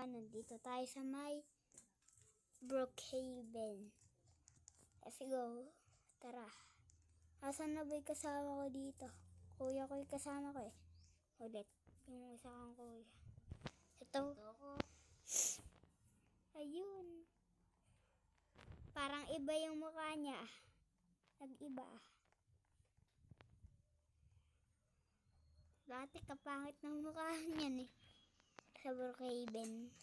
nandito tayo sa may Brookhaven. Let's go. Tara. Asan na ba yung kasama ko dito? Kuya ko yung kasama ko eh. Ulit. Yung isa kang kuya. Ito. Ayun. Parang iba yung mukha niya. Nag-iba. Dati kapangit ng mukha niyan eh. Sa Brookhaven.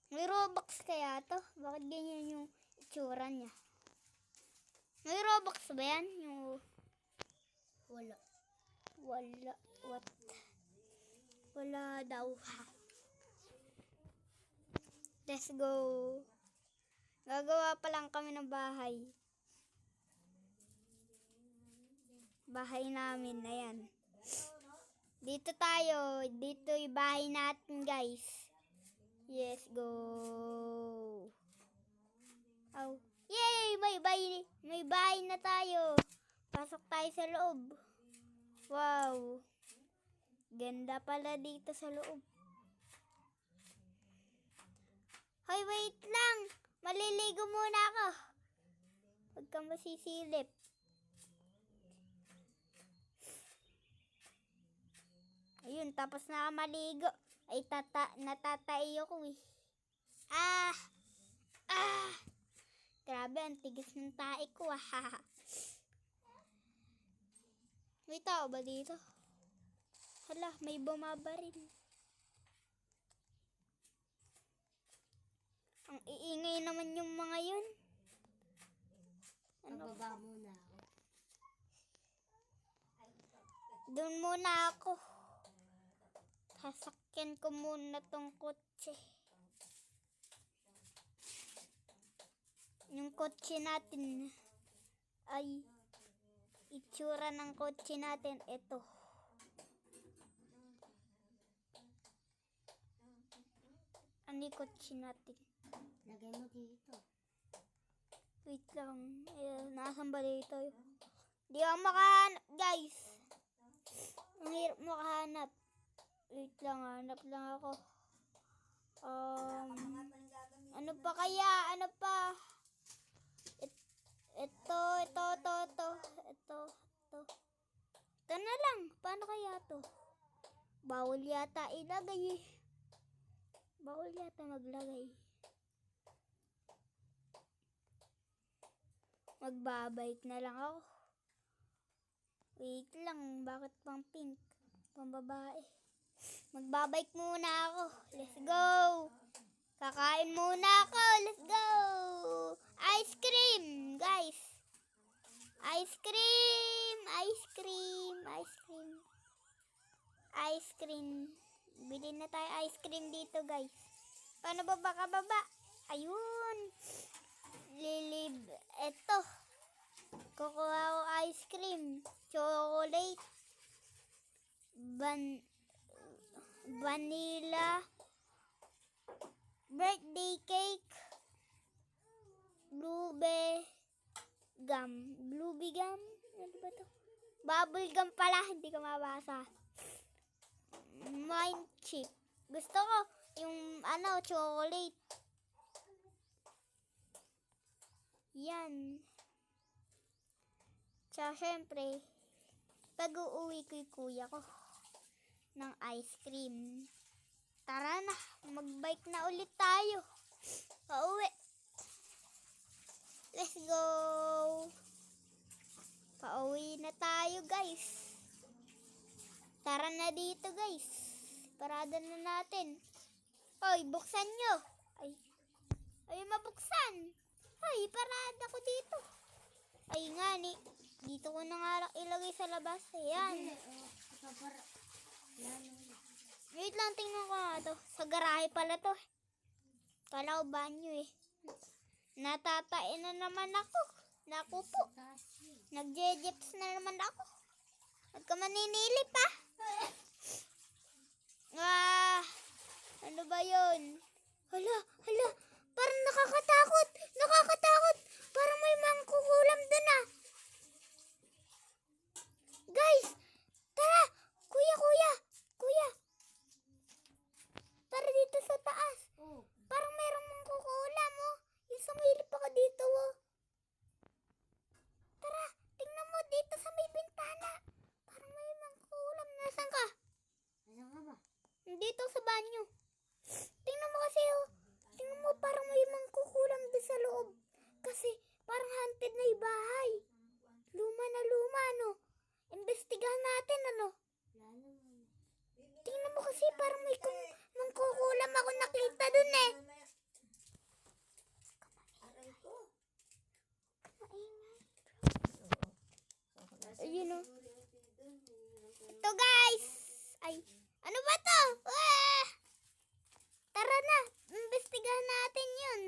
May Robux kaya to? Bakit ganyan yung itsura niya? May Robux ba yan? Yung... Wala. What? Wala daw. Let's go. Gagawa pa lang kami ng bahay. Bahay namin. Ayan. Dito tayo. Dito yung bahay natin, guys. Yes, go. Oh. Yay! May bahay na tayo. Pasok tayo sa loob. Wow. Ganda pala dito sa loob. Hoy, wait lang. Maliligo muna ako. Huwag kang masisilip. Ayun, tapos na maligo. Ay, natatay ako eh. Grabe, ang tigas ng tae ko ah. May tao ba dito? Hala, may bumabaril. Ang iingay naman yung mga yun. Ano? Pababa muna ako. Doon muna ako. Sasakyan ko muna tong kotse. Yung kotse natin ay itsura ng kotse natin. Ito. Ano yung kotse natin? Lagay mo dito. Wait lang. Nasaan ba dito? Di ako makahanap, guys. Ang hirap makahanap. Wait lang, hanap lang ako. Ano pa kaya? Ano pa? Ito. Ito na lang. Paano kaya to? Bawal yata ilagay eh. Bawal yata maglagay. Magbabike na lang ako. Wait lang. Bakit pang pink? Pang babae. Magbabike muna ako. Let's go. Kakain muna ako. Let's go. Ice cream, guys. Ice cream. Bili na tayo ice cream dito, guys. Paano baba ka baba? Ayun. Lilib. Eto. Kukuha ko ice cream. Chocolate. Vanilla. Birthday cake. Blueberry gum. Ano ba to? Bubble gum pala. Hindi ko mabasa. Mine chip. Gusto ko yung chocolate. Yan. Tsaka syempre, pag-uuwi ko yung kuya ko ng ice cream. Tara na, magbike na ulit tayo. Pauwi. Let's go. Pauwi na tayo, guys. Tara na dito, guys. Parada na natin. Hoy, buksan nyo. Ay, mabuksan. Hoy, parada ko dito. Ay nga ni. Dito ko na nga ilagay sa labas. Ayan. Wait lang, tingnan ko nga to. Sa garahe pala to. Kala ko banyo eh. Natatain na naman ako. Naku po. Nagjejeps na naman ako. Huwag ka maninilip ah. Ano ba yun? Hala. Parang nakakatakot. Parang may mangkukulam dun ah. Guys, tara. Kuya. Dito sa banyo. Tingnan mo kasi, oh. Tingnan mo, parang may mangkukulam doon sa loob. Kasi, parang haunted na yung bahay. Luma na luma, no? Imbestigahan natin, ano? Wala naman. Tingnan mo kasi, parang may mangkukulam ako nakita doon, eh. Ayun, oh. Ito, guys. Ay, ano ba to? Ah! Tara na, imbestigahan natin yun.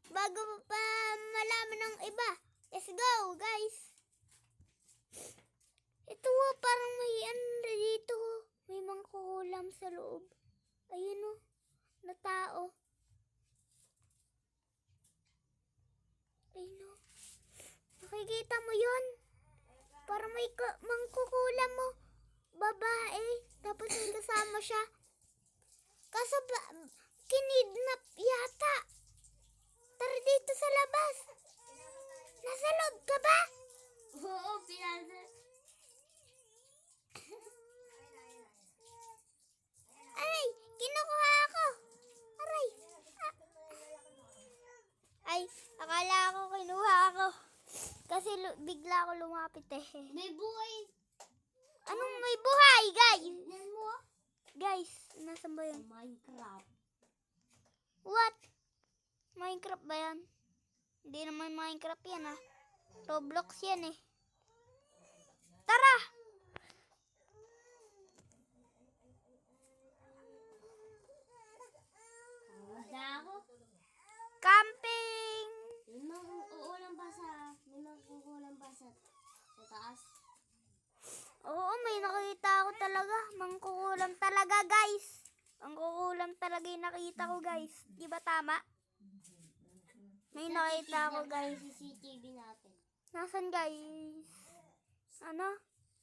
Bago pa malaman ng iba. Let's go, guys. Ito, oh, parang may ano dito. May mangkukulam sa loob. Ayun, oh, na tao. Ayun, oh. Nakikita mo yun? Parang may mangkukulam mo. Babae. Tapos may kasama siya. Kaso kinidnap yata. Tara dito sa labas. Nasa loob ka ba? Oo, pinasa. Aray, kinukuha ako. Aray. Ay, akala ko kinuha ako. Kasi bigla ako lumapit eh. May buhay. Anong may buhay, guys? Tignan mo. Guys, nasan ba yun? Minecraft. What? Minecraft ba yan? Hindi naman Minecraft yan ah. Roblox yan eh. Tara! Tawag na ako. Camping! May mangkukulam ba may mangkukulam ba sa taas? Oo, may nakita ako talaga. Mangkukulam talaga, guys. Mangkukulam talaga yung nakita ko, guys. Di ba tama? May nakita ako, guys. CCTV natin. Nasaan, guys? Ano?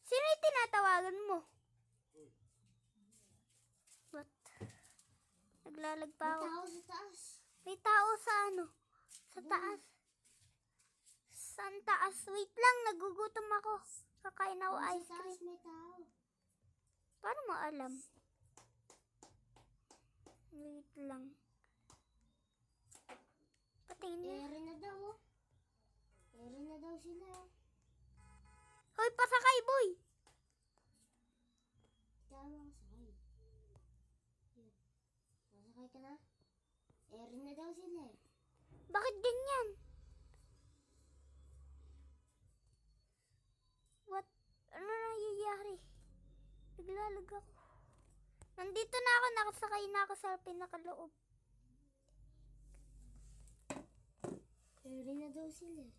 Sino yung tinatawagan mo? What? Naglalag pa May ako. tao sa taas. May tao sa ano? Sa taas. Saan taas? Wait lang, nagugutom ako. Kakain ako Sa ice taas cream. may tao. Paano mo alam? Wait lang. Patingin niya. Ere na daw oh. Ere na daw sila. Hoy, pasakay, boy! Tama ka sakay. Yan. Masakay ka na? Ere na daw sila eh. Bakit ganyan? What? Ano nangyayari? Naglalag ako. Nandito na ako, nakasakay na ako sa pinakaloob. Ere na daw sila eh.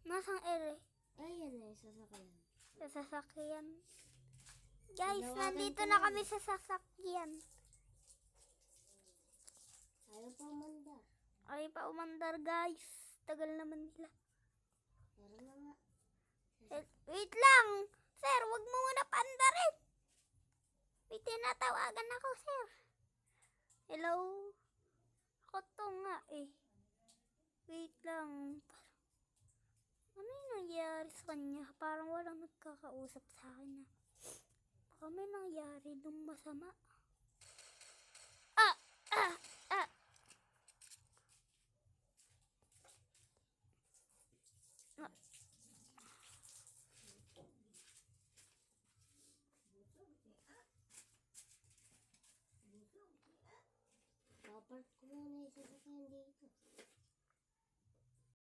Nasang ere? Ayan na yung sasakyan. Sa sasakyan. Guys, Tinawagan nandito ko na na. kami sa sasakyan. Ayaw pa umandar. Ay pa umandar, guys. Tagal naman nila. Tara na nga. Wait lang! Sir, wag mo muna paandarin. May tinatawagan ako, sir. Hello? Ako to nga eh. Wait lang. Ano yung nangyari sa kanya? Parang walang nagkakausap sa akin na. Baka may nangyari nung masama. Ah! Ah! Ah! Ah. Papark ko muna yung sasakyan dito.